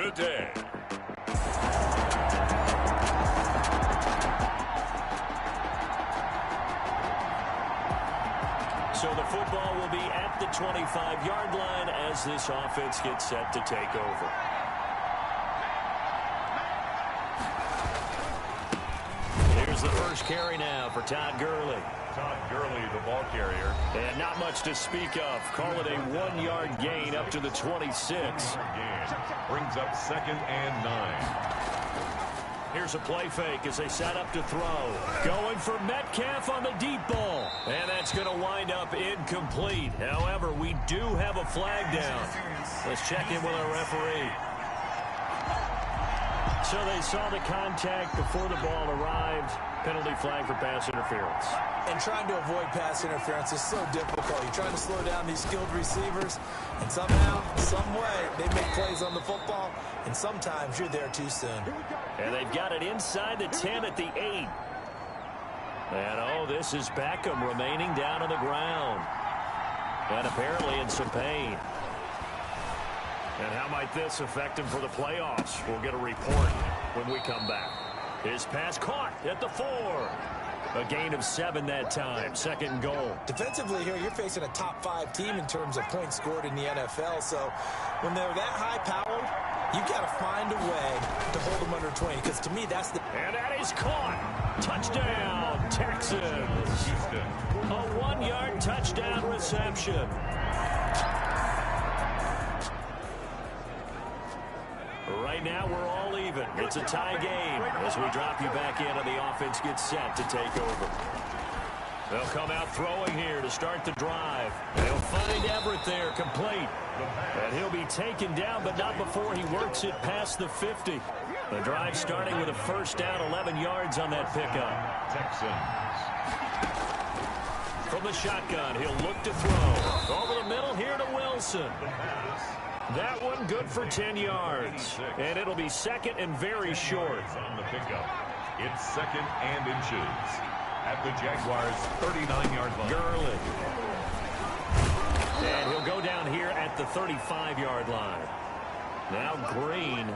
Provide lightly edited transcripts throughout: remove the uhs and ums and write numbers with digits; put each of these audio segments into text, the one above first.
today. So the football will be at the 25-yard line as this offense gets set to take over. Here's the first carry now for Todd Gurley. Todd Gurley, the ball carrier. And not much to speak of. Call it a 1-yard gain up to the 26. Brings up 2nd and 9. Here's a play fake as they set up to throw. Going for Metcalf on the deep ball. And that's going to wind up incomplete. However, we do have a flag down. Let's check in with our referee. So they saw the contact before the ball arrived. Penalty flag for pass interference. And trying to avoid pass interference is so difficult. You're trying to slow down these skilled receivers, and somehow, some way, they make plays on the football, and sometimes you're there too soon. And they've got it inside the 10 at the 8. And, oh, this is Beckham remaining down on the ground. And apparently in some pain. And how might this affect him for the playoffs? We'll get a report when we come back. His pass caught at the 4. A gain of 7 that time. 2nd and goal. Defensively here, you're facing a top 5 team in terms of points scored in the NFL. So when they're that high-powered, you've got to find a way to hold them under 20. Because to me, that's the... And that is caught. Touchdown, Texans. Houston. A 1-yard touchdown reception. Right now, we're all even. It's a tie game as we drop you back in and the offense gets set to take over. They'll come out throwing here to start the drive. They'll find Everett there, complete. And he'll be taken down, but not before he works it past the 50. The drive starting with a first down, 11 yards on that pickup. Texans. From the shotgun, he'll look to throw. Over the middle here to Wilson. That one good for 10 yards. And it'll be 2nd and very short. On the pickup. It's 2nd and inches. At the Jaguars' 39-yard line. Gurley. And he'll go down here at the 35-yard line. Now Green,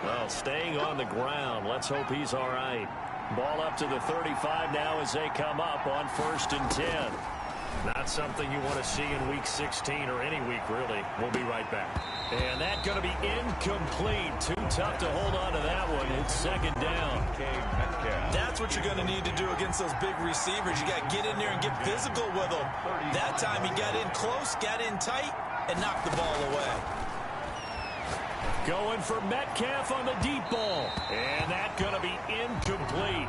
well, staying on the ground. Let's hope he's all right. Ball up to the 35 now as they come up on 1st and 10. Not something you want to see in Week 16 or any week, really. We'll be right back. And that's going to be incomplete. Too tough to hold on to that one. It's 2nd down. That's what you're going to need to do against those big receivers. You got to get in there and get physical with them. That time he got in close, got in tight, and knocked the ball away. Going for Metcalf on the deep ball. And that's going to be incomplete.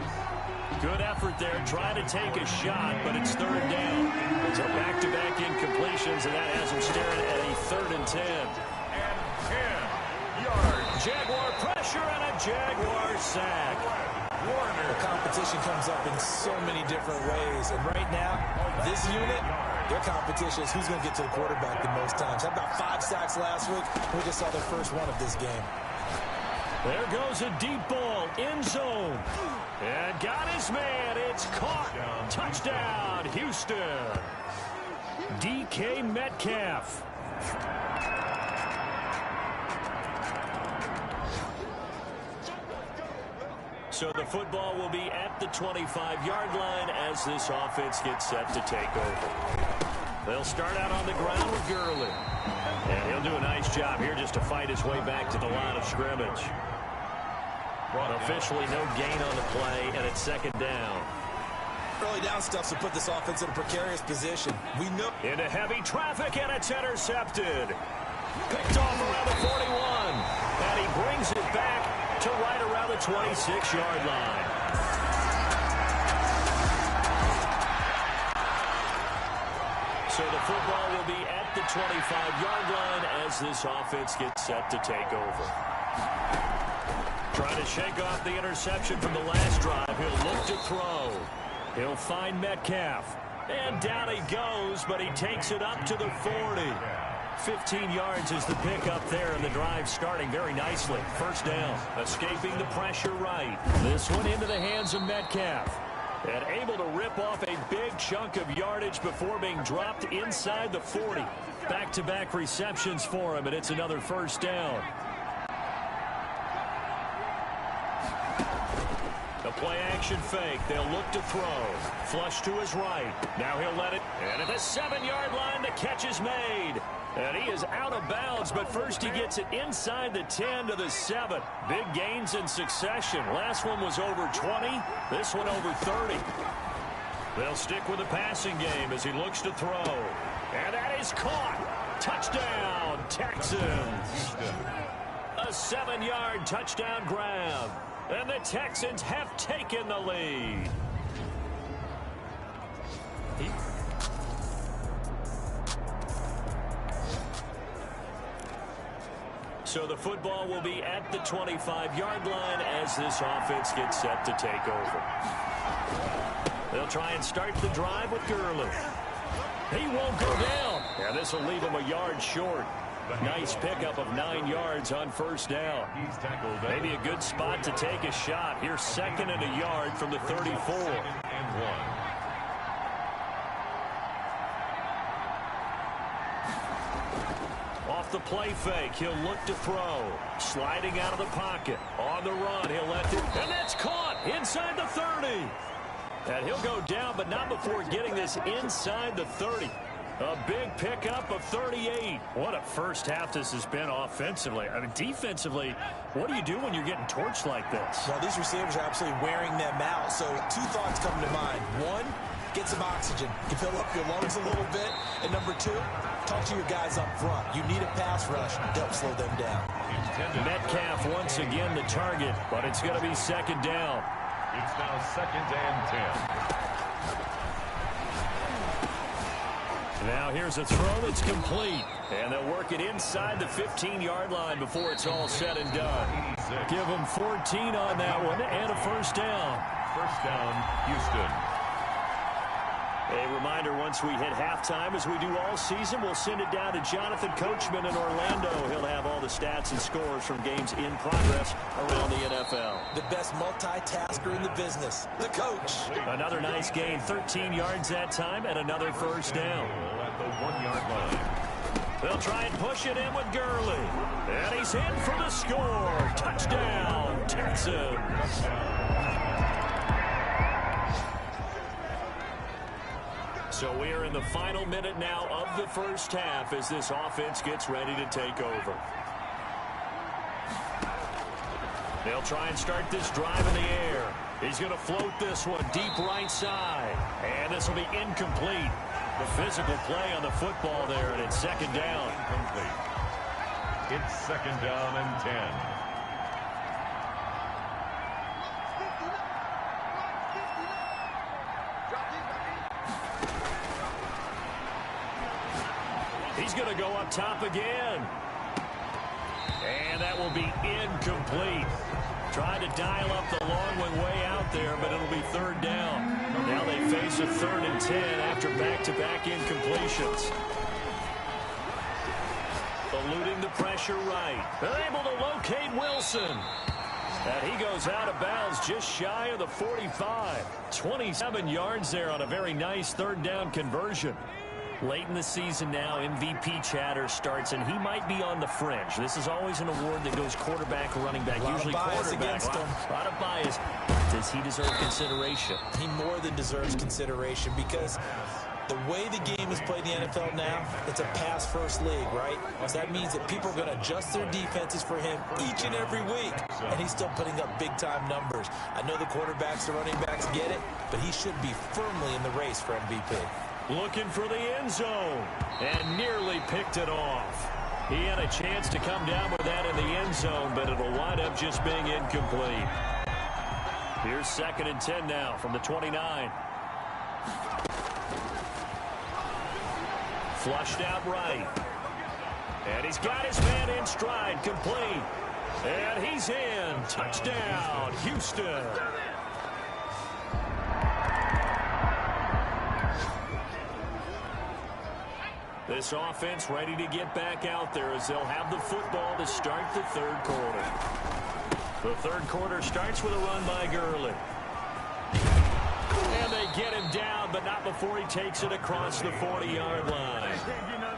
Good effort there, trying to take a shot, but it's 3rd down. So back-to-back incompletions, and that has him staring at a 3rd and 10. And 10 yards. Jaguar pressure and a Jaguar sack. Warner. The competition comes up in so many different ways, and right now, this unit, their competition is who's going to get to the quarterback the most times. Had about 5 sacks last week. We just saw their first one of this game. There goes a deep ball, end zone. And got his man. It's caught. Touchdown, Houston. DK Metcalf. So the football will be at the 25-yard line as this offense gets set to take over. They'll start out on the ground with Gurley. And he'll do a nice job here just to fight his way back to the line of scrimmage. Officially no gain on the play, and it's 2nd down. Early down stuff to put this offense in a precarious position. We know. Into heavy traffic, and it's intercepted. Picked off around the 41. And he brings it back to right around the 26-yard line. So the football will be at the 25-yard line as this offense gets set to take over. Trying to shake off the interception from the last drive. He'll look to throw. He'll find Metcalf. And down he goes, but he takes it up to the 40. 15 yards is the pickup there, and the drive starting very nicely. First down, escaping the pressure right. This one into the hands of Metcalf. And able to rip off a big chunk of yardage before being dropped inside the 40. Back-to-back receptions for him, and it's another first down. Play-action fake. They'll look to throw. Flush to his right. Now he'll let it. And at the 7-yard line, the catch is made. And he is out of bounds, but first he gets it inside the 10 to the 7. Big gains in succession. Last one was over 20. This one over 30. They'll stick with the passing game as he looks to throw. And that is caught. Touchdown, Texans. A 7-yard touchdown grab. And the Texans have taken the lead. So the football will be at the 25-yard line as this offense gets set to take over. They'll try and start the drive with Gurley. He won't go down. And this will leave him a yard short. Nice pickup of 9 yards on first down. Maybe a good spot to take a shot. Here's 2nd and a yard from the 34. Off the play fake, he'll look to throw. Sliding out of the pocket. On the run, he'll let it. And that's caught inside the 30. And he'll go down, but not before getting this inside the 30. A big pickup of 38. What a first half this has been offensively. I mean, defensively, what do you do when you're getting torched like this? Well, these receivers are absolutely wearing them out. So 2 thoughts come to mind. 1, get some oxygen. You fill up your lungs a little bit. And number 2, talk to your guys up front. You need a pass rush. Don't slow them down. Metcalf once again the target, but it's going to be 2nd down. It's now 2nd and 10. Now here's a throw that's complete. And they'll work it inside the 15-yard line before it's all said and done. Give them 14 on that one and a first down. First down, Houston. A reminder, once we hit halftime, as we do all season, we'll send it down to Jonathan Coachman in Orlando. He'll have all the stats and scores from games in progress around the NFL. The best multitasker in the business, the coach. Another nice gain, 13 yards that time, and another first down. At the 1-yard line. They'll try and push it in with Gurley. And he's in for the score. Touchdown, Texans. So we are in the final minute now of the first half as this offense gets ready to take over. They'll try and start this drive in the air. He's going to float this one deep right side. And this will be incomplete. The physical play on the football there, and it's 2nd down. Incomplete. It's 2nd down and 10. He's going to go up top again. And that will be incomplete. Trying to dial up the long one way out there, but it'll be 3rd down. Now they face a 3rd and 10 after back-to-back incompletions. Eluding the pressure right. They're able to locate Wilson. And he goes out of bounds just shy of the 45. 27 yards there on a very nice 3rd down conversion. Late in the season now, MVP chatter starts, and he might be on the fringe. This is always an award that goes quarterback or running back, usually quarterback. A lot of bias. Does he deserve consideration? He more than deserves consideration because the way the game is played in the NFL now, it's a pass-first league, right? So that means that people are going to adjust their defenses for him each and every week, and he's still putting up big-time numbers. I know the quarterbacks, the running backs get it, but he should be firmly in the race for MVP. Looking for the end zone, and nearly picked it off. He had a chance to come down with that in the end zone, but it'll wind up just being incomplete. Here's 2nd and 10 now from the 29. Flushed out right. And he's got his man in stride, complete. And he's in. Touchdown, Houston. This offense ready to get back out there as they'll have the football to start the 3rd quarter. The 3rd quarter starts with a run by Gurley. And they get him down, but not before he takes it across the 40-yard line.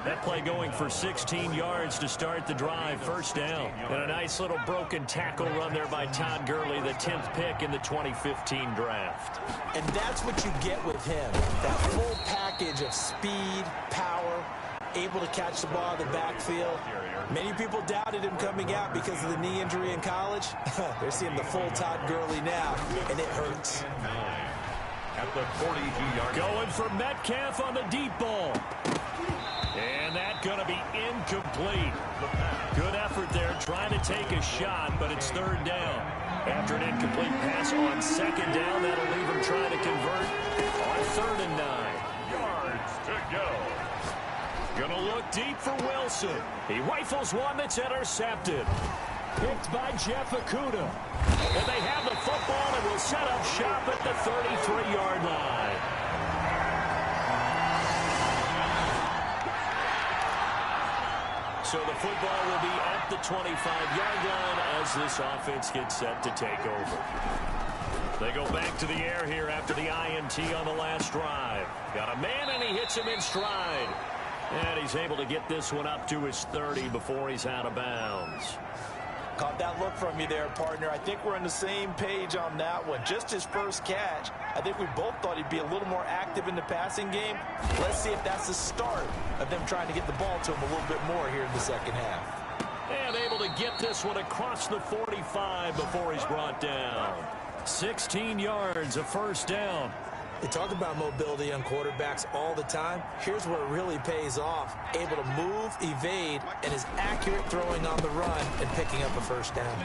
That play going for 16 yards to start the drive, first down. And a nice little broken tackle run there by Todd Gurley, the 10th pick in the 2015 draft. And that's what you get with him, that full package of speed, power, able to catch the ball in the backfield. Many people doubted him coming out because of the knee injury in college. They're seeing the full Todd Gurley now, and it hurts. At the 42-yard line. Going for Metcalf on the deep ball. And that's going to be incomplete. Good effort there trying to take a shot, but it's third down. After an incomplete pass on second down, that'll leave him trying to convert on 3rd and 9. Yards to go. Gonna look deep for Wilson. He rifles one that's intercepted. Picked by Jeff Okudah. And they have the football and will set up shop at the 33-yard line. So the football will be at the 25-yard line as this offense gets set to take over. They go back to the air here after the INT on the last drive. Got a man and he hits him in stride. And he's able to get this one up to his 30 before he's out of bounds. Caught that look from you there, partner. I think we're on the same page on that one. Just his first catch. I think we both thought he'd be a little more active in the passing game. Let's see if that's the start of them trying to get the ball to him a little bit more here in the second half. And able to get this one across the 45 before he's brought down. 16 yards, a first down. They talk about mobility on quarterbacks all the time. Here's where it really pays off. Able to move, evade, and is accurate throwing on the run and picking up a first down.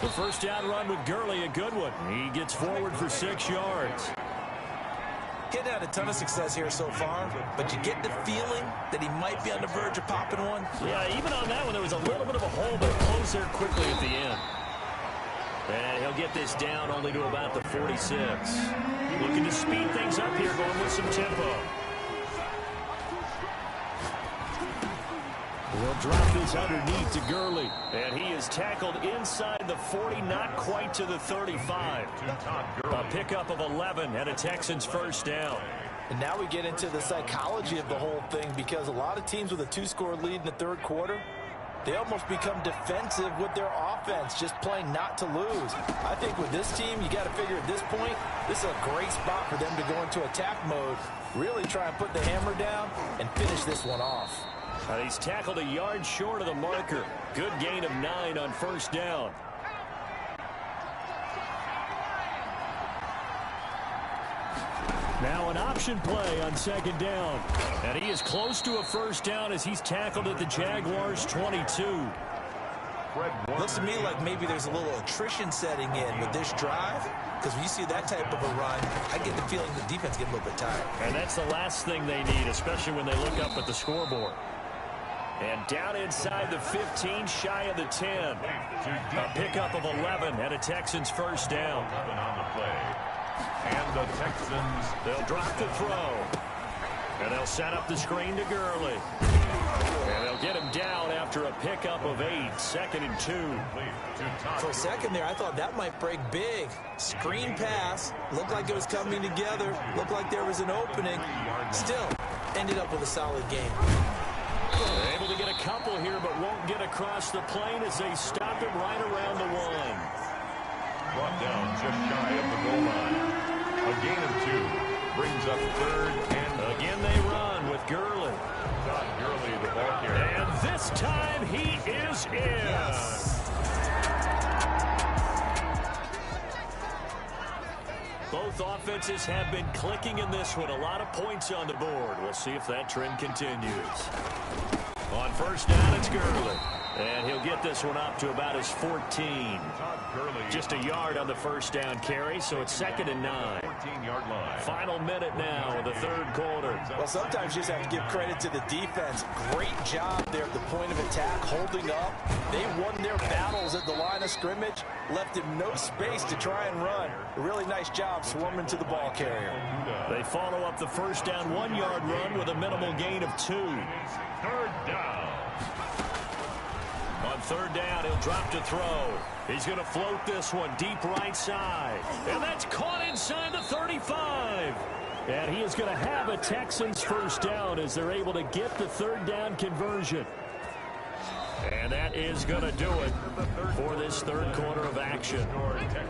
The first down run with Gurley, a good one. He gets forward for 6 yards. Getting had a ton of success here so far, but you get the feeling that he might be on the verge of popping one. Yeah, even on that one, there was a little bit of a hole, but closed there quickly at the end. And he'll get this down only to about the 46. Looking to speed things up here, going with some tempo. He'll drop this underneath to Gurley. And he is tackled inside the 40, not quite to the 35. A pickup of 11 and a Texans first down. And now we get into the psychology of the whole thing, because a lot of teams with a 2-score lead in the third quarter, they almost become defensive with their offense, just playing not to lose. I think with this team, you got to figure at this point, this is a great spot for them to go into attack mode, really try and put the hammer down and finish this one off. He's tackled a yard short of the marker. Good gain of 9 on first down. Now an option play on second down. And he is close to a first down as he's tackled at the Jaguars' 22. Looks to me like maybe there's a little attrition setting in with this drive, because when you see that type of a run, I get the feeling the defense gets a little bit tired. And that's the last thing they need, especially when they look up at the scoreboard. And down inside the 15, shy of the 10. A pickup of 11 and a Texans first down. On the play. And the Texans, they'll drop the throw. And they'll set up the screen to Gurley. And they'll get him down after a pickup of 8, 2nd and 2. For a second there, I thought that might break big. Screen pass. Looked like it was coming together. Looked like there was an opening. Still, ended up with a solid game. They're able to get a couple here, but won't get across the plane as they stop him right around the 1. Brought down just shy of the goal line. A gain of 2 brings up 3rd and again they run with Gurley. Todd Gurley, the ball carrier. And this time he is in. Yes. Both offenses have been clicking in this one. A lot of points on the board. We'll see if that trend continues. On first down, it's Gurley. And he'll get this one up to about his 14. Just a yard on the first down carry, so it's 2nd and 9. 14-yard line. Final minute now of the third quarter. Well, sometimes you just have to give credit to the defense. Great job there at the point of attack, holding up. They won their battles at the line of scrimmage, left him no space to try and run. A really nice job swarming to the ball carrier. They follow up the first down 1-yard run with a minimal gain of 2. Third down. On third down, he'll drop to throw. He's going to float this one deep right side. And that's caught inside the 35. And he is going to have a Texans first down as they're able to get the third down conversion. And that is going to do it for this third quarter of action.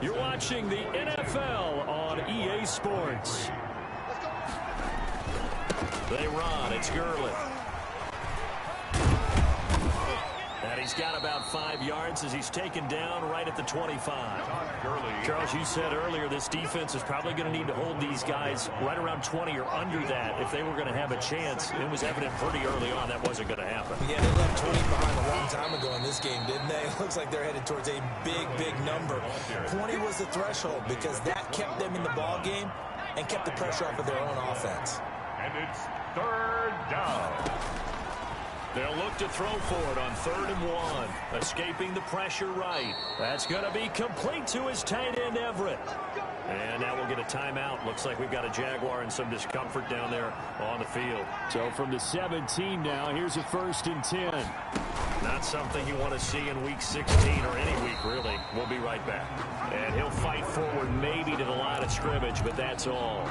You're watching the NFL on EA Sports. They run. It's Gurley. And he's got about 5 yards as he's taken down right at the 25. Charles, you said earlier this defense is probably going to need to hold these guys right around 20 or under that if they were going to have a chance. It was evident pretty early on that wasn't going to happen. Yeah, they left 20 behind a long time ago in this game, didn't they? It looks like they're headed towards a big number. 20 was the threshold because that kept them in the ball game and kept the pressure off of their own offense. And it's third down. They'll look to throw for it on 3rd and 1. Escaping the pressure right. That's going to be complete to his tight end, Everett. And now we'll get a timeout. Looks like we've got a Jaguar and some discomfort down there on the field. So from the 17 now, here's a 1st and 10. Not something you want to see in week 16 or any week, really. We'll be right back. And he'll fight forward maybe to the line of scrimmage, but that's all.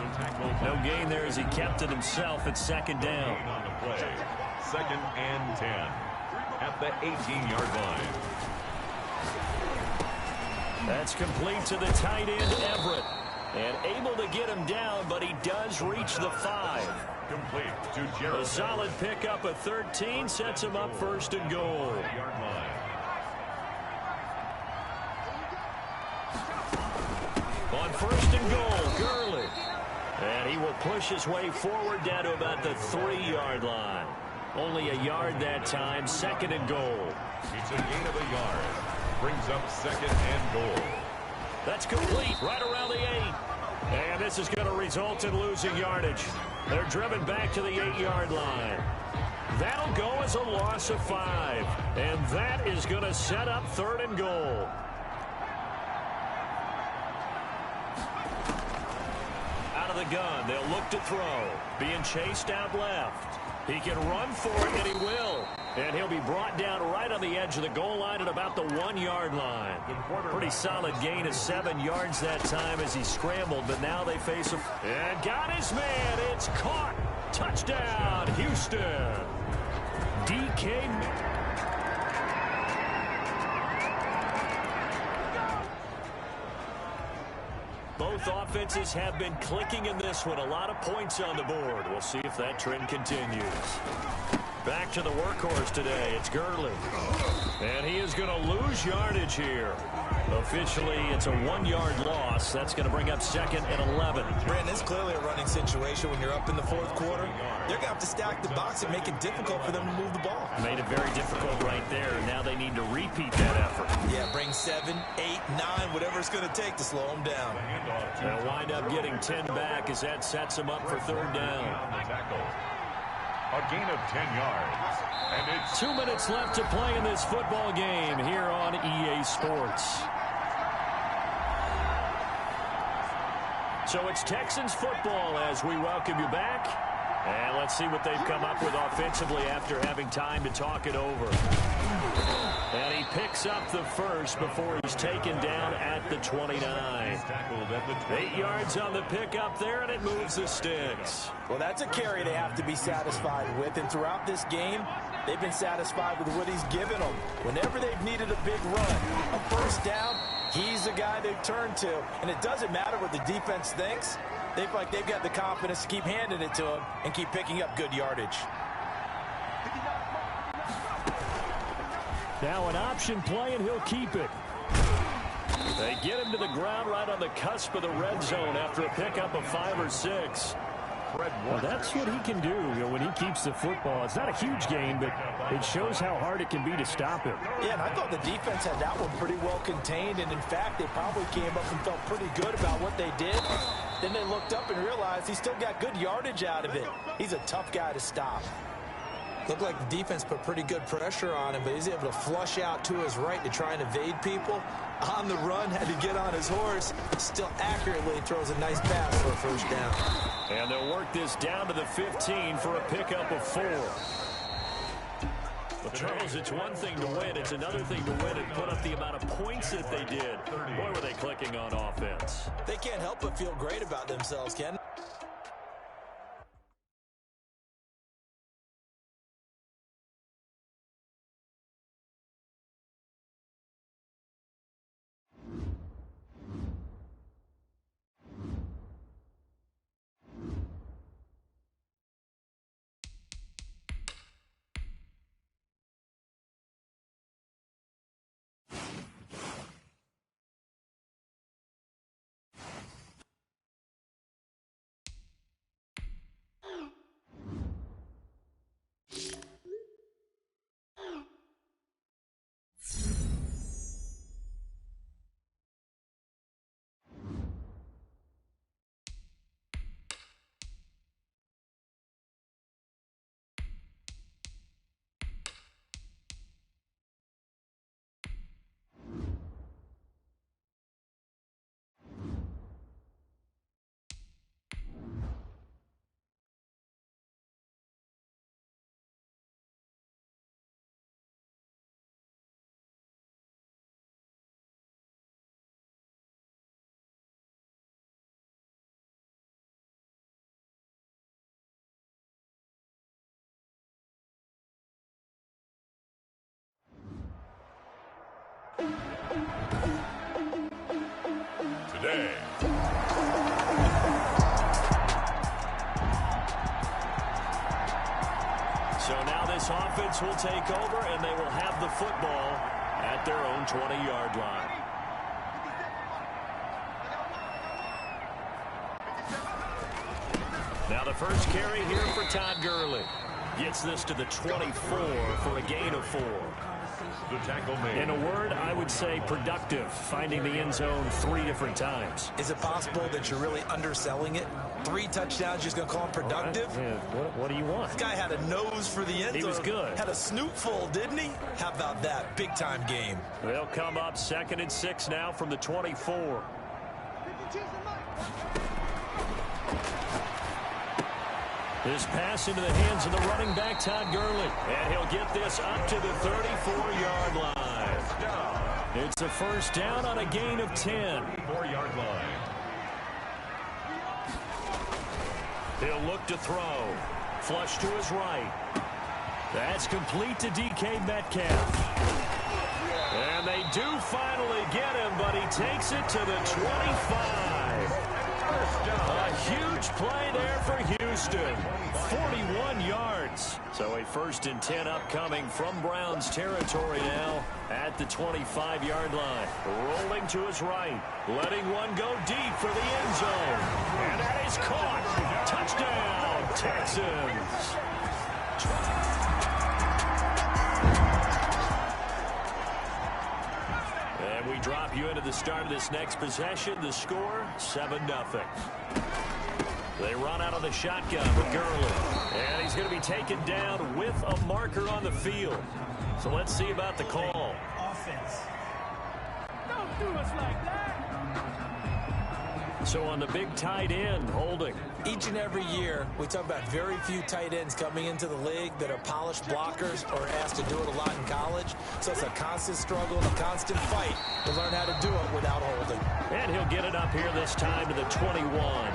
No gain there as he kept it himself at 2nd down. On the play. 2nd and 10 at the 18-yard line. That's complete to the tight end, Everett. And able to get him down, but he does reach the 5. Complete to Jared. A solid pickup of 13 sets him up 1st and goal. On 1st and goal, Gurley. And he will push his way forward down to about the 3-yard line. Only a yard that time, 2nd and goal. It's a gain of a yard. Brings up 2nd and goal. That's complete right around the 8. And this is going to result in losing yardage. They're driven back to the 8-yard line. That'll go as a loss of 5. And that is going to set up 3rd and goal. Out of the gun, they'll look to throw. Being chased out left. He can run for it, and he will. And he'll be brought down right on the edge of the goal line at about the 1-yard line. Pretty solid gain of 7 yards that time as he scrambled, but now they face him. And got his man. It's caught. Touchdown, Houston. DK. Both offenses have been clicking in this one. A lot of points on the board. We'll see if that trend continues. Back to the workhorse today. It's Gurley. And he is going to lose yardage here. Officially, it's a 1-yard loss. That's going to bring up 2nd and 11. Brandon, it's clearly a running situation when you're up in the 4th quarter. They're going to have to stack the box and make it difficult for them to move the ball. Made it very difficult right there. Now they need to repeat that effort. Yeah, bring 7, 8, 9, whatever it's going to take to slow them down. They'll wind up getting 10 back as that sets them up for 3rd down. A gain of 10 yards. And it's 2 minutes left to play in this football game here on EA Sports. So it's Texans football as we welcome you back. And let's see what they've come up with offensively after having time to talk it over. And he picks up the first before he's taken down at the 29. 8 yards on the pickup there, and it moves the sticks. Well, that's a carry they have to be satisfied with. And throughout this game, they've been satisfied with what he's given them. Whenever they've needed a big run, a 1st down, he's the guy they've turned to. And it doesn't matter what the defense thinks. They feel like they've got the confidence to keep handing it to him and keep picking up good yardage. Now an option play, and he'll keep it. They get him to the ground right on the cusp of the red zone after a pickup of 5 or 6. Well, that's what he can do, when he keeps the football. It's not a huge gain, but it shows how hard it can be to stop him. Yeah, and I thought the defense had that one pretty well contained, and in fact, they probably came up and felt pretty good about what they did. Then they looked up and realized he still got good yardage out of it. He's a tough guy to stop. Looked like the defense put pretty good pressure on him, but he's able to flush out to his right to try and evade people. On the run, had to get on his horse. Still accurately throws a nice pass for a 1st down. And they'll work this down to the 15 for a pickup of 4. Well, Charles, it's one thing to win. It's another thing to win and put up the amount of points that they did. Boy, were they clicking on offense. They can't help but feel great about themselves, Ken. this offense will take over, and they will have the football at their own 20-yard line. Now the first carry here for Todd Gurley. Gets this to the 24 for a gain of 4. The tackle made. In a word, I would say productive, finding the end zone 3 different times. Is it possible that you're really underselling it? 3 touchdowns, you're just going to call him productive? Right. Yeah. What do you want? This guy had a nose for the end zone. He was good. Had a snootful, didn't he? How about that? Big-time game. They'll come up 2nd and 6 now from the 24. This pass into the hands of the running back, Todd Gurley. And he'll get this up to the 34-yard line. It's a first down on a gain of 10. 4-yard line. He'll look to throw. Flush to his right. That's complete to DK Metcalf. And they do finally get him, but he takes it to the 25. A huge play there for Houston. 41 yards. So a 1st and 10 upcoming from Browns territory now at the 25-yard line. Rolling to his right. Letting one go deep for the end zone. And that is caught. Touchdown, Texans. And we drop you into the start of this next possession. The score, 7-0. They run out of the shotgun with Gurley. And he's going to be taken down with a marker on the field. So let's see about the call. Offense. Don't do us like that. So on the big tight end, holding. Each and every year, we talk about very few tight ends coming into the league that are polished blockers or asked to do it a lot in college. So it's a constant struggle and a constant fight to learn how to do it without holding. And he'll get it up here this time to the 21.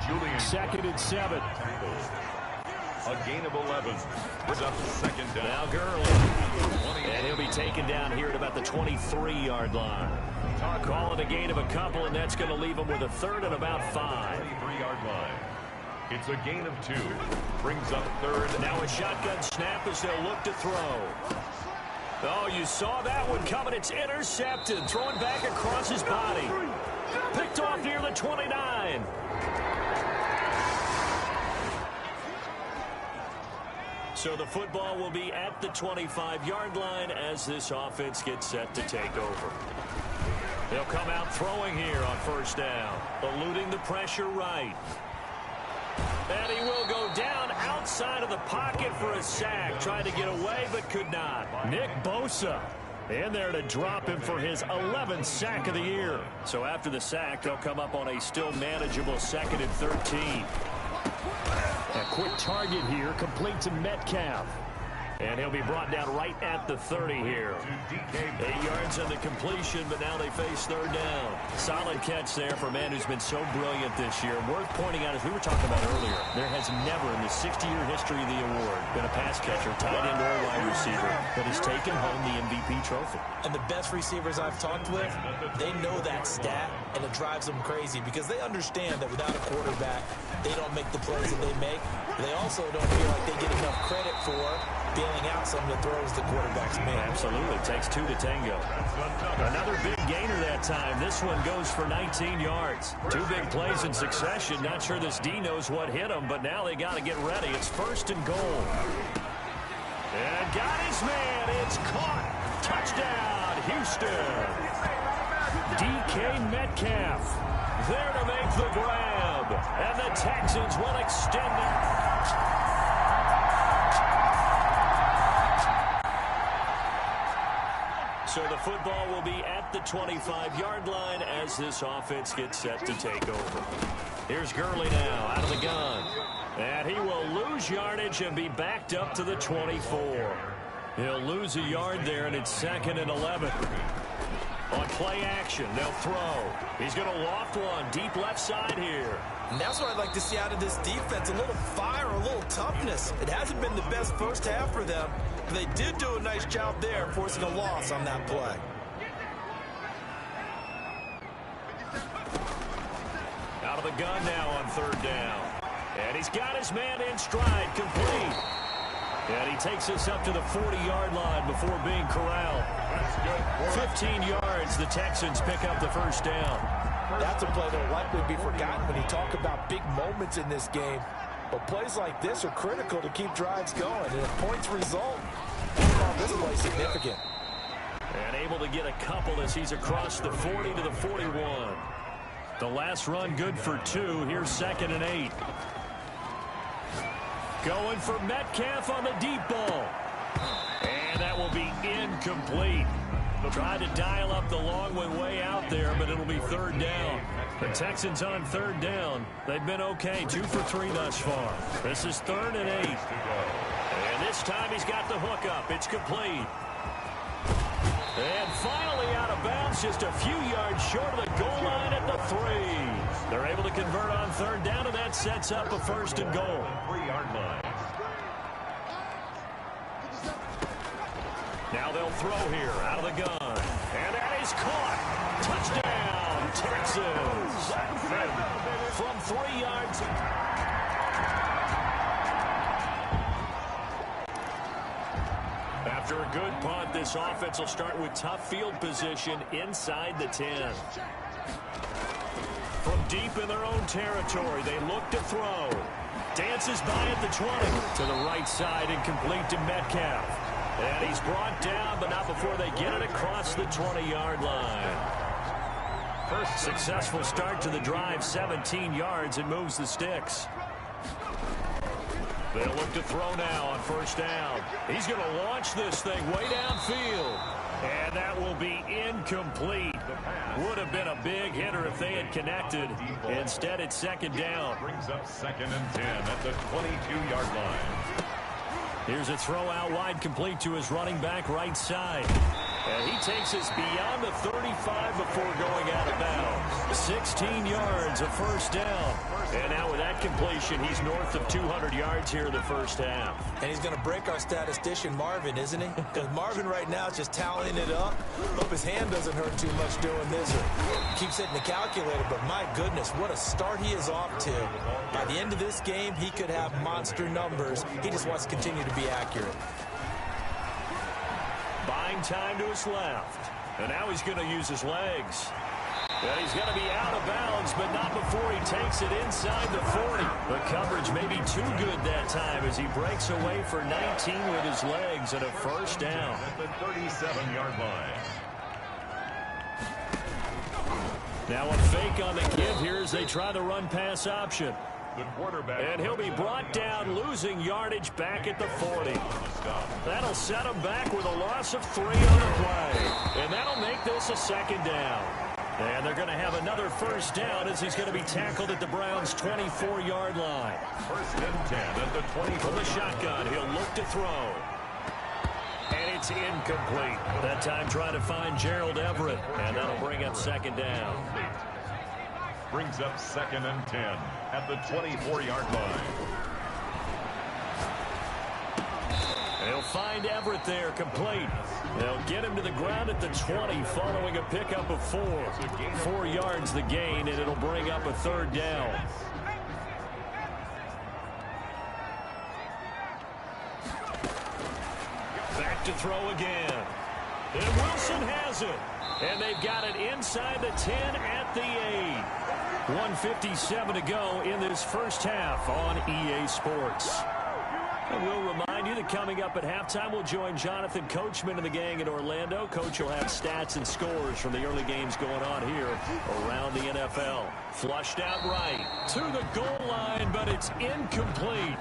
Julian. 2nd and 7. A gain of 11. Brings up 2nd down. Now Gurley. And he'll be taken down here at about the 23-yard line. Call it a gain of a couple, and that's going to leave him with a 3rd and about 5. 23-yard line. It's a gain of 2. Brings up 3rd. Now a shotgun snap as they'll look to throw. Oh, you saw that one coming. It's intercepted. Throwing back across his body. Picked off near the 29. So the football will be at the 25-yard line as this offense gets set to take over. They'll come out throwing here on 1st down. Eluding the pressure right. And he will go down outside of the pocket for a sack. Tried to get away but could not. Nick Bosa in there to drop him for his 11th sack of the year. So after the sack, they'll come up on a still manageable 2nd and 13. A quick target here, complete to Metcalf. And he'll be brought down right at the 30 here. 8 yards on the completion, but now they face 3rd down. Solid catch there for a man who's been so brilliant this year. Worth pointing out, as we were talking about earlier, there has never in the 60-year history of the award been a pass catcher, tight end, or wide receiver that has taken home the MVP trophy. And the best receivers I've talked with, they know that stat, and it drives them crazy because they understand that without a quarterback, they don't make the plays that they make. They also don't feel like they get enough credit for bailing out some of the throws the quarterbacks make. Absolutely. Takes 2 to tango. Another big gainer that time. This one goes for 19 yards. 2 big plays in succession. Not sure this D knows what hit him, but now they got to get ready. It's 1st and goal. And got his man. It's caught. Touchdown, Houston. DK Metcalf there to make the grab. And the Texans will extend it. So the football will be at the 25-yard line as this offense gets set to take over. Here's Gurley now out of the gun. And he will lose yardage and be backed up to the 24. He'll lose a yard there, and it's 2nd and 11. On play action, they'll throw. He's going to loft one deep left side here. And that's what I'd like to see out of this defense, a little fire, a little toughness. It hasn't been the best first half for them, but they did do a nice job there forcing a loss on that play. Out of the gun now on 3rd down. And he's got his man in stride, complete. And he takes us up to the 40-yard line before being corralled. 15 yards, the Texans pick up the first down. That's a play that will likely be forgotten when you talk about big moments in this game. But plays like this are critical to keep drives going. And if points result, this play significant. And able to get a couple as he's across the 40 to the 41. The last run good for 2. Here's 2nd and 8. Going for Metcalf on the deep ball. And that will be incomplete. Tried to dial up the long one way out there, but it'll be 3rd down. The Texans on 3rd down. They've been okay, 2 for 3 thus far. This is 3rd and 8. And this time he's got the hook up. It's complete. And finally out of bounds, just a few yards short of the goal line at the 3. They're able to convert on 3rd down, and that sets up a 1st and goal. 3-yard line. Now they'll throw here out of the gun. And that is caught. Touchdown, Texans. From 3 yards. After a good punt, this offense will start with tough field position inside the 10. From deep in their own territory, they look to throw. Dances by at the 20. To the right side and complete to Metcalf. And he's brought down, but not before they get it across the 20-yard line. First successful start to the drive, 17 yards, and moves the sticks. They'll look to throw now on 1st down. He's going to launch this thing way downfield. And that will be incomplete. Would have been a big hitter if they had connected. Instead, it's 2nd down. Brings up 2nd and 10 at the 22-yard line. Here's a throw out wide, complete to his running back right side. And he takes us beyond the 35 before going out of bounds. 16 yards, a 1st down. And now with that completion, he's north of 200 yards here in the 1st half. And he's going to break our statistician Marvin, isn't he? Because Marvin right now is just tallying it up. Hope his hand doesn't hurt too much doing this. Or keeps hitting the calculator, but my goodness, what a start he is off to. By the end of this game, he could have monster numbers. He just wants to continue to be accurate. Buying time to his left. And now he's going to use his legs. And he's going to be out of bounds, but not before he takes it inside the 40. The coverage may be too good that time as he breaks away for 19 with his legs and a 1st down. At the 37-yard line. Now a fake on the give here as they try the run-pass option. The quarterback. And he'll be brought down, losing yardage back at the 40. That'll set him back with a loss of 3 on the play. And that'll make this a 2nd down. And they're going to have another 1st down as he's going to be tackled at the Browns' 24-yard line. 1st and 10 at the 20. From the shotgun, he'll look to throw. And it's incomplete. That time trying to find Gerald Everett. And that'll bring up 2nd down. Brings up 2nd and 10 at the 24-yard line. They'll find Everett there, complete. They'll get him to the ground at the 20 following a pickup of 4. 4 yards the gain, and it'll bring up a 3rd down. Back to throw again. And Wilson has it. And they've got it inside the 10 at the 8. 1:57 to go in this 1st half on EA Sports. And we'll remind you that coming up at halftime, we'll join Jonathan Coachman and the gang in Orlando. Coach will have stats and scores from the early games going on here around the NFL. Flushed out right to the goal line, but it's incomplete.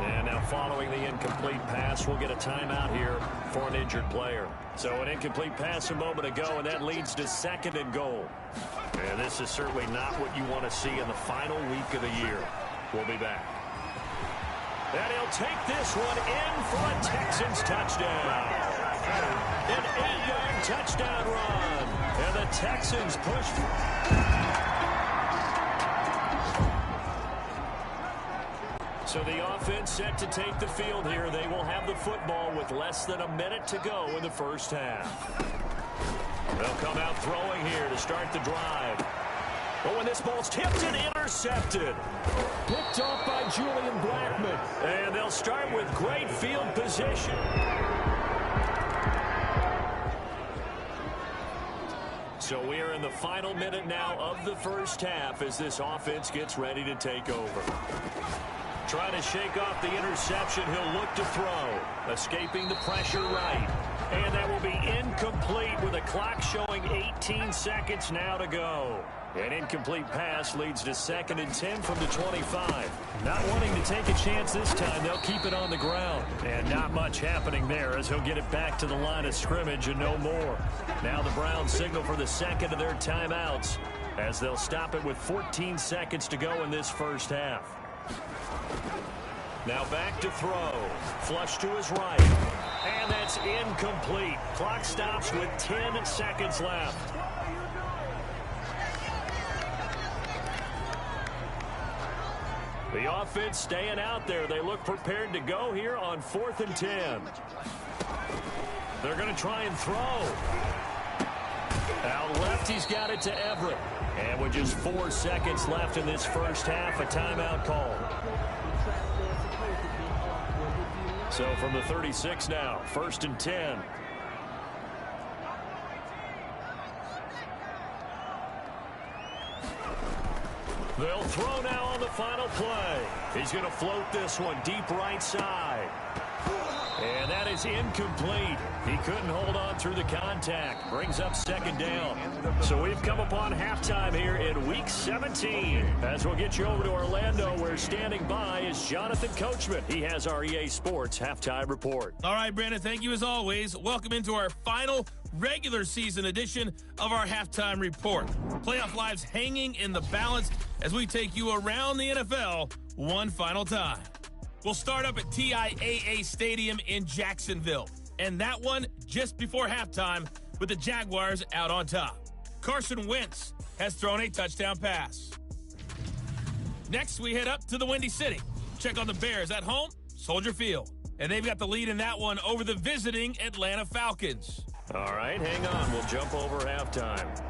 And now following the incomplete pass, we'll get a timeout here for an injured player. So an incomplete pass a moment ago, and that leads to 2nd and goal. And this is certainly not what you want to see in the final week of the year. We'll be back. And he'll take this one in for a Texans touchdown. An 8-yard touchdown run. And the Texans push. So the offense set to take the field here. They will have the football with less than a minute to go in the 1st half. They'll come out throwing here to start the drive. But when this ball's tipped and intercepted. Picked off by Julian Blackman. And they'll start with great field position. So we are in the final minute now of the first half as this offense gets ready to take over. Trying to shake off the interception, he'll look to throw. Escaping the pressure right. And that will be incomplete with a clock showing 18 seconds now to go. An incomplete pass leads to 2nd and 10 from the 25. Not wanting to take a chance this time, they'll keep it on the ground. And not much happening there as he'll get it back to the line of scrimmage and no more. Now the Browns signal for the second of their timeouts as they'll stop it with 14 seconds to go in this first half. Now back to throw. Flush to his right. And that's incomplete. Clock stops with 10 seconds left. The offense staying out there. They look prepared to go here on 4th and 10. They're going to try and throw. Out left, he's got it to Everett. And with just 4 seconds left in this first half, a timeout call. So from the 36 now, 1st and 10. They'll throw now on the final play. He's going to float this one deep right side. And that is incomplete. He couldn't hold on through the contact. Brings up 2nd down. So we've come upon halftime here in Week 17. As we'll get you over to Orlando, where standing by is Jonathan Coachman. He has our EA Sports halftime report. All right, Brandon, thank you as always. Welcome into our final regular season edition of our halftime report. Playoff lives hanging in the balance as we take you around the NFL one final time. We'll start up at TIAA Stadium in Jacksonville. And that one just before halftime with the Jaguars out on top. Carson Wentz has thrown a touchdown pass. Next, we head up to the Windy City. Check on the Bears at home, Soldier Field. And they've got the lead in that one over the visiting Atlanta Falcons. All right, hang on. We'll jump over halftime.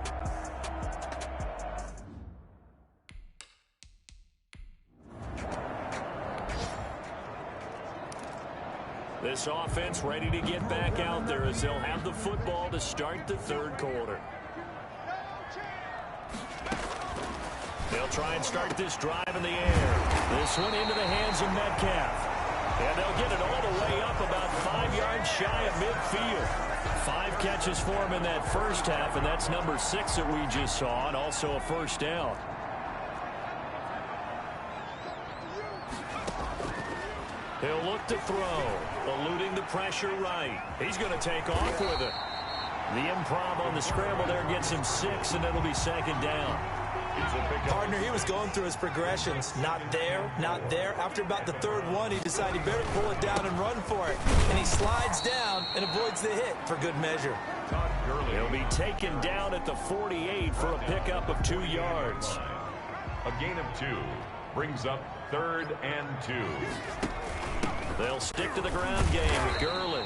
This offense ready to get back out there as they'll have the football to start the 3rd quarter. They'll try and start this drive in the air. This one into the hands of Metcalf. And they'll get it all the way up about 5 yards shy of midfield. 5 catches for him in that first half, and that's number 6 that we just saw, and also a first down. He'll look to throw, eluding the pressure right. He's going to take off with it. The improv on the scramble there gets him 6, and it'll be 2nd down. Partner, he was going through his progressions. Not there, not there. After about the 3rd one, he decided he better pull it down and run for it. And he slides down and avoids the hit for good measure. He'll be taken down at the 48 for a pickup of 2 yards. A gain of 2 brings up 3rd and 2. They'll stick to the ground game with Gurley.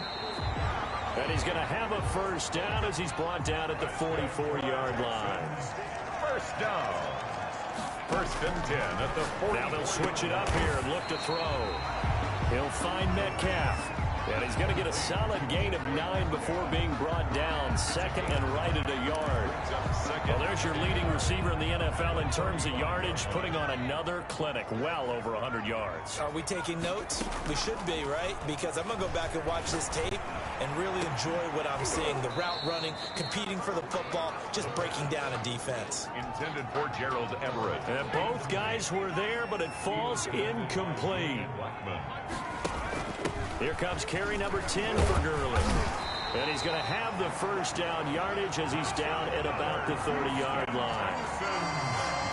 And he's going to have a first down as he's brought down at the 44-yard line. First down. 1st and 10 at the 40. Now they'll switch it up here and look to throw. He'll find Metcalf. And he's going to get a solid gain of 9 before being brought down. 2nd and right at a yard. Well, there's your leading receiver in the NFL in terms of yardage, putting on another clinic, well over 100 yards. Are we taking notes? We should be, right? Because I'm going to go back and watch this tape and really enjoy what I'm seeing. The route running, competing for the football, just breaking down a defense. Intended for Gerald Everett. And both guys were there, but it falls incomplete. Here comes carry number 10 for Gurley. And he's going to have the first down yardage as he's down at about the 30-yard line.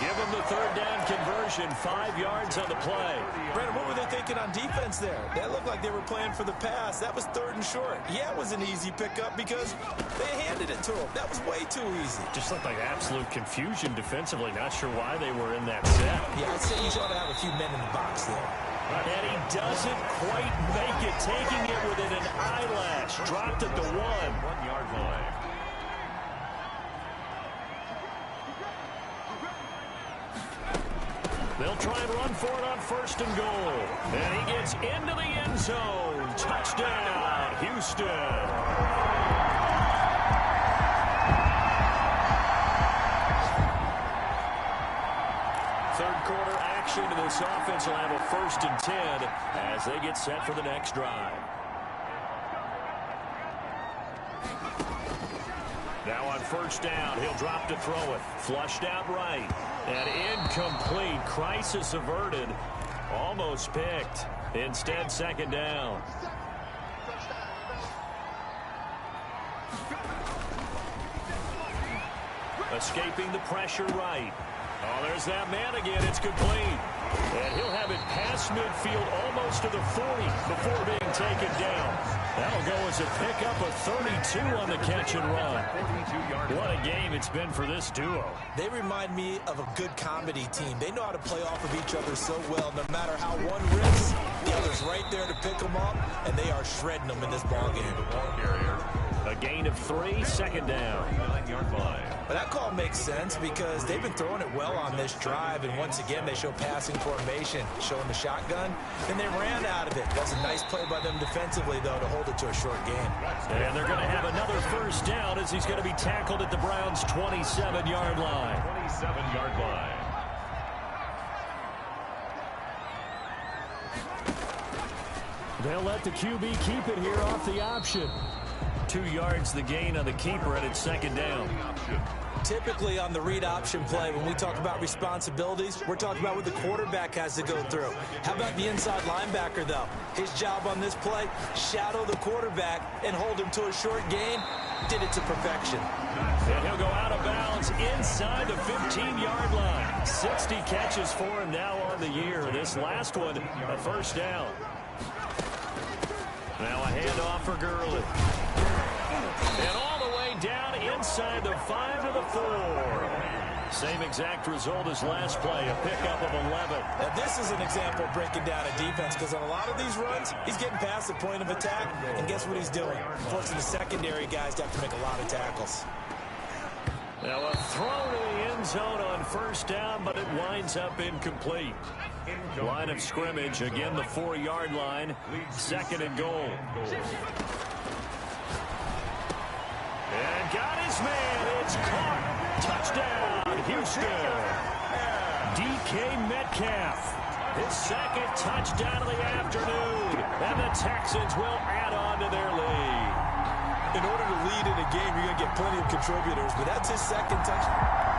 Give him the 3rd down conversion, 5 yards on the play. Brandon, what were they thinking on defense there? That looked like they were playing for the pass. That was 3rd and short. Yeah, it was an easy pickup because they handed it to him. That was way too easy. Just looked like absolute confusion defensively. Not sure why they were in that set. Yeah, I'd say you ought to have a few men in the box there. And he doesn't quite make it, taking it within an eyelash. Dropped at the 1-yard line. They'll try and run for it on 1st and goal. And he gets into the end zone. Touchdown, Houston. Third quarter action to this offense will have a 1st and 10 as they get set for the next drive. Now on 1st down, he'll drop to throw it. Flushed out right. And incomplete. Crisis averted. Almost picked. Instead, 2nd down. Escaping the pressure right. Oh, there's that man again. It's complete. And he'll have it past midfield almost to the 40 before being taken down. That'll go as a pickup of 32 on the catch and run. What a game it's been for this duo. They remind me of a good comedy team. They know how to play off of each other so well. No matter how one rips, the other's right there to pick them up, and they are shredding them in this ballgame. A gain of 3, 2nd down. 9-yard line. But that call makes sense because they've been throwing it well on this drive, and once again they show passing formation, showing the shotgun, and they ran out of it. That's a nice play by them defensively, though, to hold it to a short gain. And they're going to have another 1st down as he's going to be tackled at the Browns' 27-yard line. 27-yard line. They'll let the QB keep it here off the option. 2 yards the gain on the keeper, and it's 2nd down. Typically on the read option play, when we talk about responsibilities, we're talking about what the quarterback has to go through. How about the inside linebacker, though? His job on this play, shadow the quarterback and hold him to a short gain. Did it to perfection. And he'll go out of bounds inside the 15-yard line. 60 catches for him now on the year. This last one, a 1st down. Now a handoff for Gurley. And all the way down inside the 5 to the 4. Same exact result as last play, a pickup of 11. Now this is an example of breaking down a defense because on a lot of these runs, he's getting past the point of attack, and guess what he's doing? Forcing the secondary guys to have to make a lot of tackles. Now a throw to the end zone on 1st down, but it winds up incomplete. Line of scrimmage, again the 4-yard line, 2nd and goal. And got his man, it's caught. Touchdown, Houston. DK Metcalf, his 2nd touchdown of the afternoon. And the Texans will add on to their lead. In order to lead in a game, you're going to get plenty of contributors, but that's his 2nd touchdown.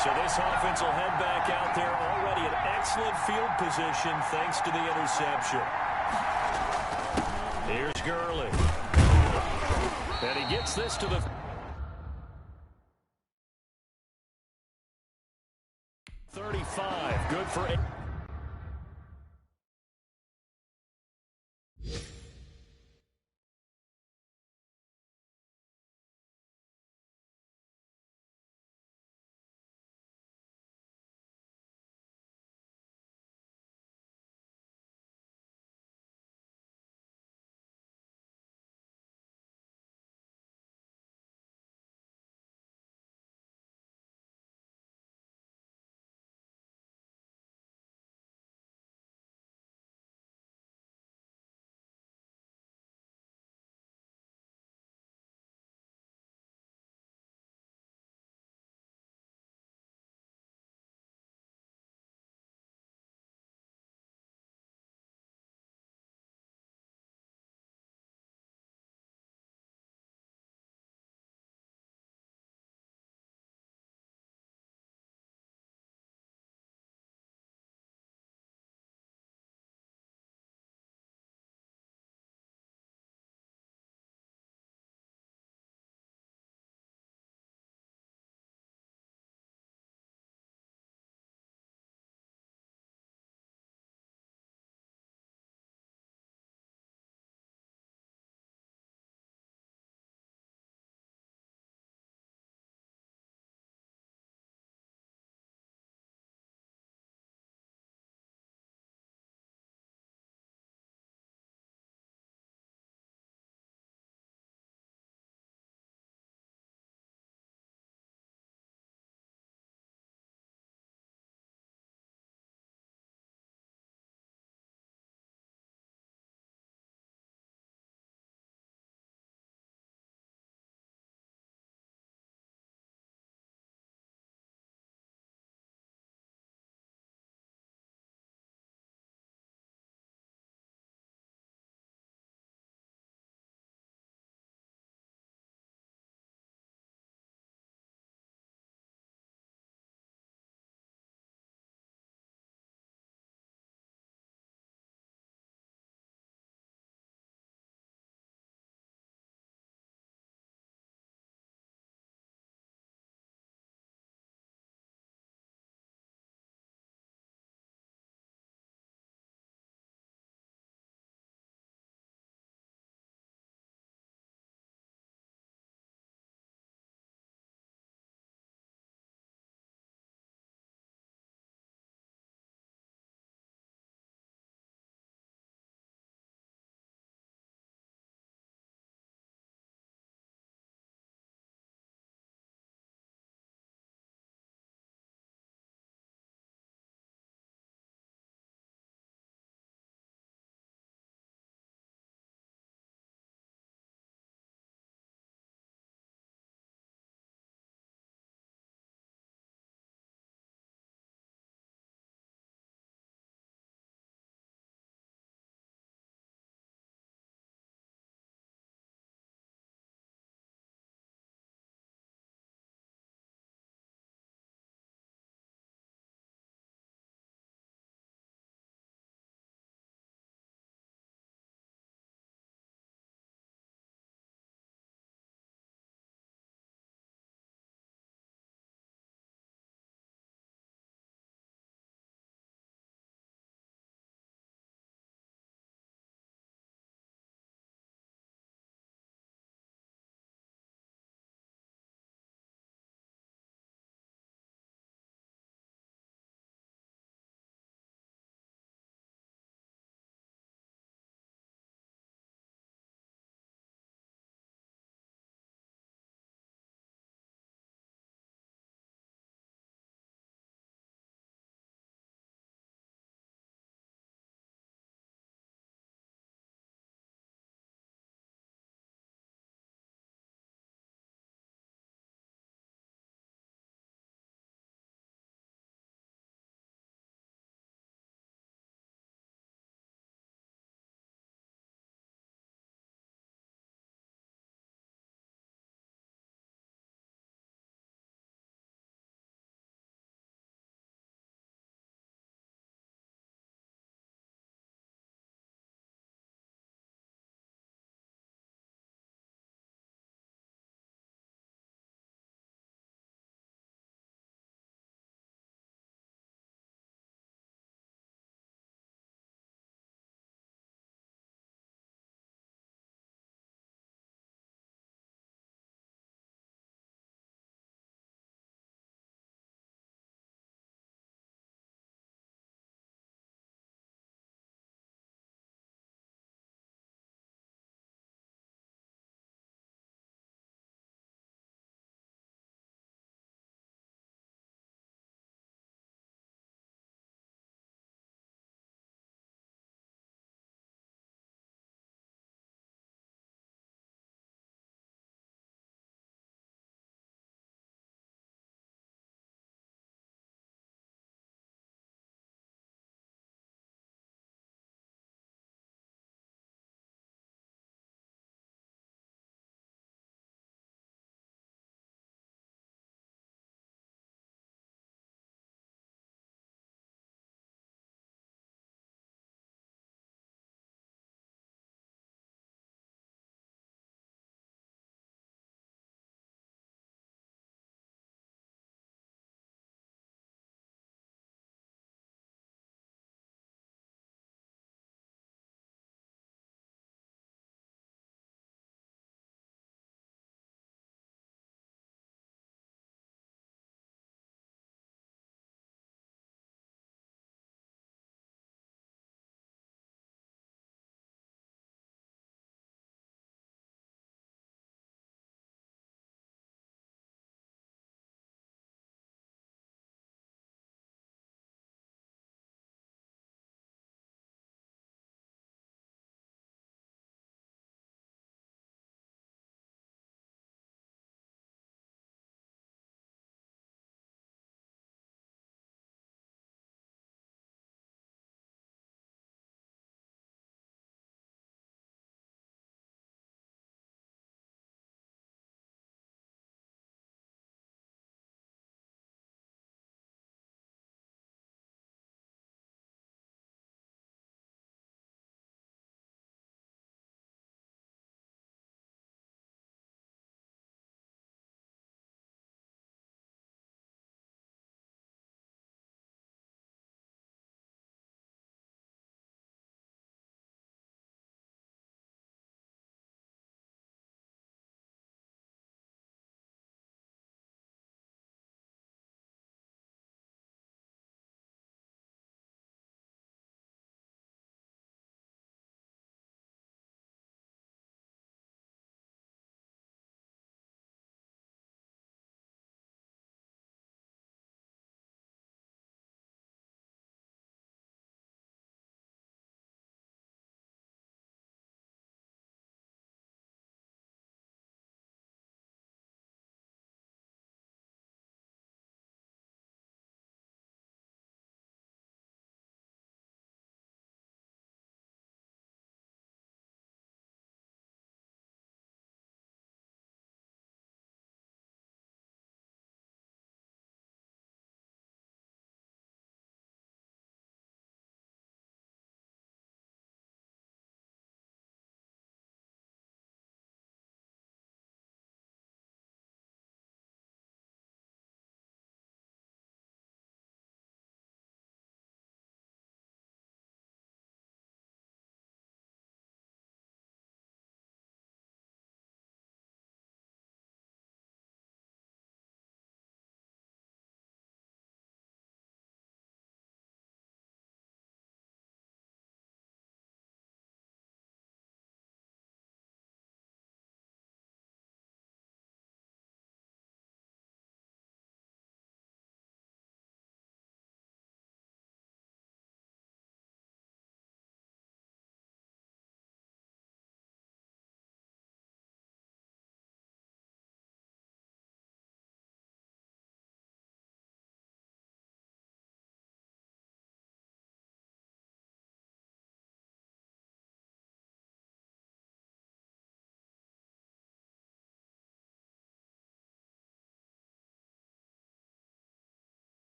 So this offense will head back out there already in excellent field position thanks to the interception. Here's Gurley. And he gets this to the 35. Good for 8.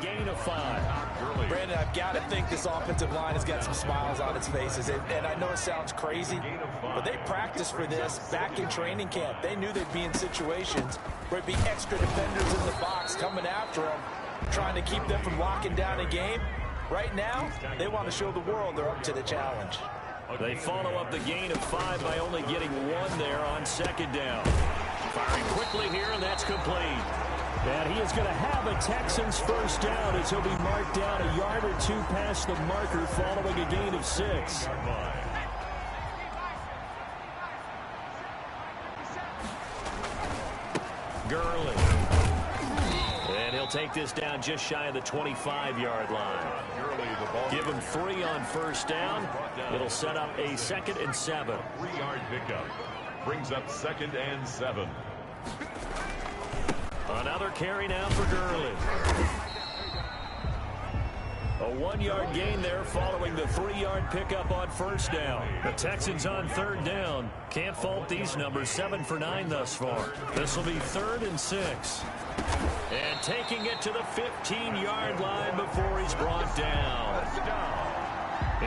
Gain of 5. Brandon, I've got to think this offensive line has got some smiles on its faces. And I know it sounds crazy, but they practiced for this back in training camp. They knew they'd be in situations where it'd be extra defenders in the box coming after them, trying to keep them from locking down a game. Right now, they want to show the world they're up to the challenge. They follow up the gain of 5 by only getting 1 there on second down. Firing quickly here, and that's complete. And he is going to have a Texans first down as he'll be marked down a yard or 2 past the marker following a gain of 6. Gurley. And he'll take this down just shy of the 25-yard line. Give him 3 on first down. It'll set up a 2nd and 7. 3-yard pickup. Brings up 2nd and 7. Another carry now for Gurley. A 1-yard gain there following the 3-yard pickup on first down. The Texans on third down. Can't fault these numbers. 7 for 9 thus far. This will be 3rd and 6. And taking it to the 15-yard line before he's brought down.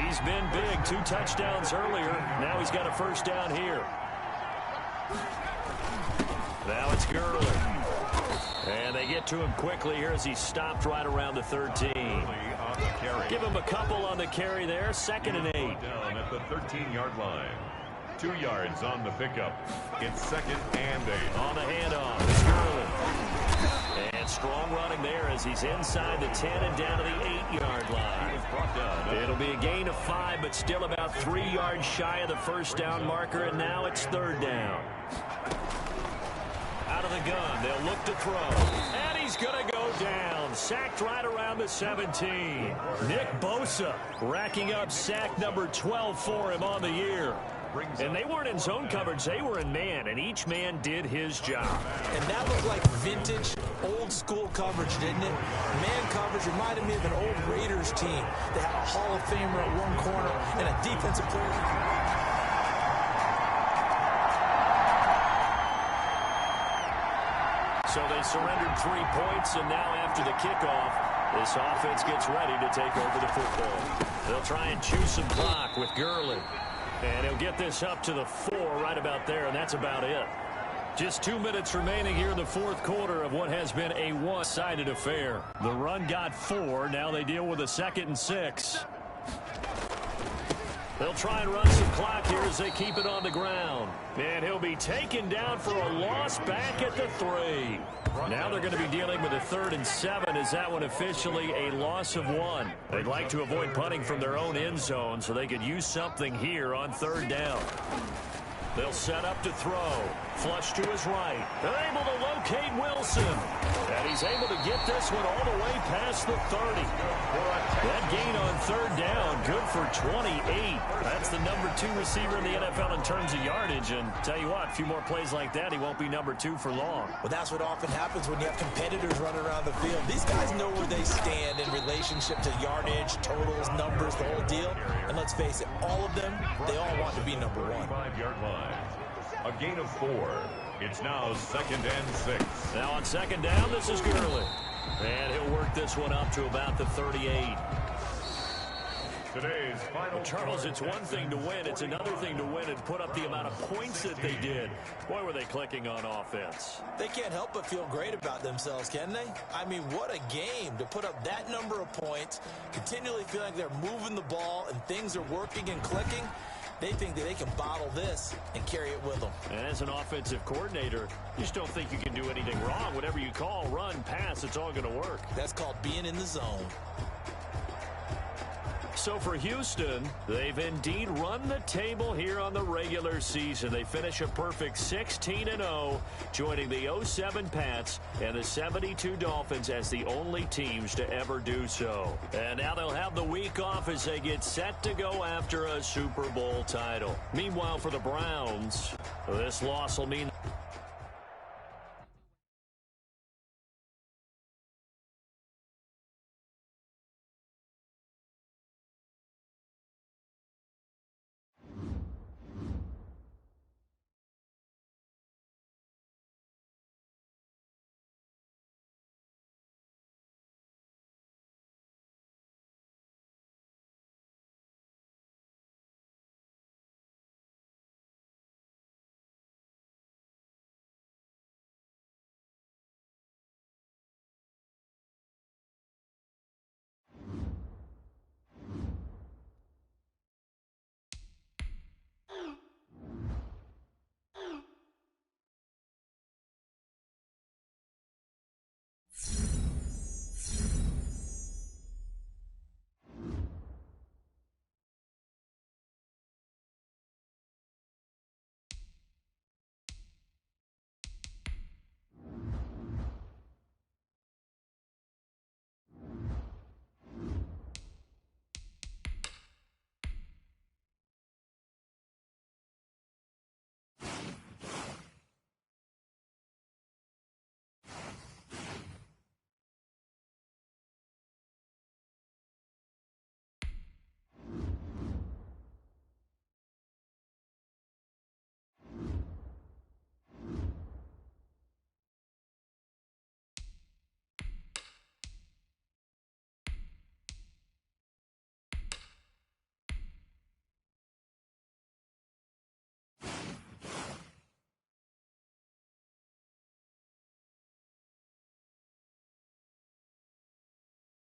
He's been big. 2 touchdowns earlier. Now he's got a first down here. Now it's Gurley. And they get to him quickly here as he stopped right around the 13. Give him a couple on the carry there. 2nd and 8. Down at the 13-yard line. 2 yards on the pickup. It's 2nd and 8. On the handoff, it's Gurley. And strong running there as he's inside the 10 and down to the 8-yard line. It'll be a gain of 5, but still about 3 yards shy of the first down marker, and now it's 3rd down. Out of the gun, they'll look to throw. And he's going to go down. Sacked right around the 17. Nick Bosa racking up sack number 12 for him on the year. And they weren't in zone coverage, they were in man, and each man did his job. And that looked like vintage, old-school coverage, didn't it? Man coverage reminded me of an old Raiders team. They had a Hall of Famer at one corner and a defensive player. So they surrendered 3 points, and now after the kickoff, this offense gets ready to take over the football. They'll try and chew some clock with Gurley. And he'll get this up to the 4 right about there, and that's about it. Just 2 minutes remaining here in the 4th quarter of what has been a one-sided affair. The run got 4. Now they deal with a 2nd and 6. They'll try and run some clock here as they keep it on the ground. And he'll be taken down for a loss back at the 3. Now they're going to be dealing with a 3rd and 7. Is that one officially a loss of 1? They'd like to avoid punting from their own end zone so they could use something here on 3rd down. They'll set up to throw. Flush to his right. They're able to locate Wilson. And he's able to get this one all the way past the 30. That gain on 3rd down, good for 28. That's the number 2 receiver in the NFL in terms of yardage. And tell you what, a few more plays like that, he won't be number 2 for long. Well, that's what often happens when you have competitors running around the field. These guys know where they stand in relationship to yardage, totals, numbers, the whole deal. And let's face it, all of them, they all want to be number 1. 5-yard line. A gain of 4. It's now 2nd and 6. Now on 2nd down, this is Gurley. And he'll work this one up to about the 38. Today's final. Charles, it's one thing to win. It's another thing to win and put up the amount of points that they did. Boy, were they clicking on offense. They can't help but feel great about themselves, can they? I mean, what a game to put up that number of points, continually feel like they're moving the ball and things are working and clicking. They think that they can bottle this and carry it with them. And as an offensive coordinator, you just don't think you can do anything wrong. Whatever you call, run, pass, it's all going to work. That's called being in the zone. So for Houston, they've indeed run the table here on the regular season. They finish a perfect 16-0, joining the 07 Pats and the 72 Dolphins as the only teams to ever do so. And now they'll have the week off as they get set to go after a Super Bowl title. Meanwhile, for the Browns, this loss will mean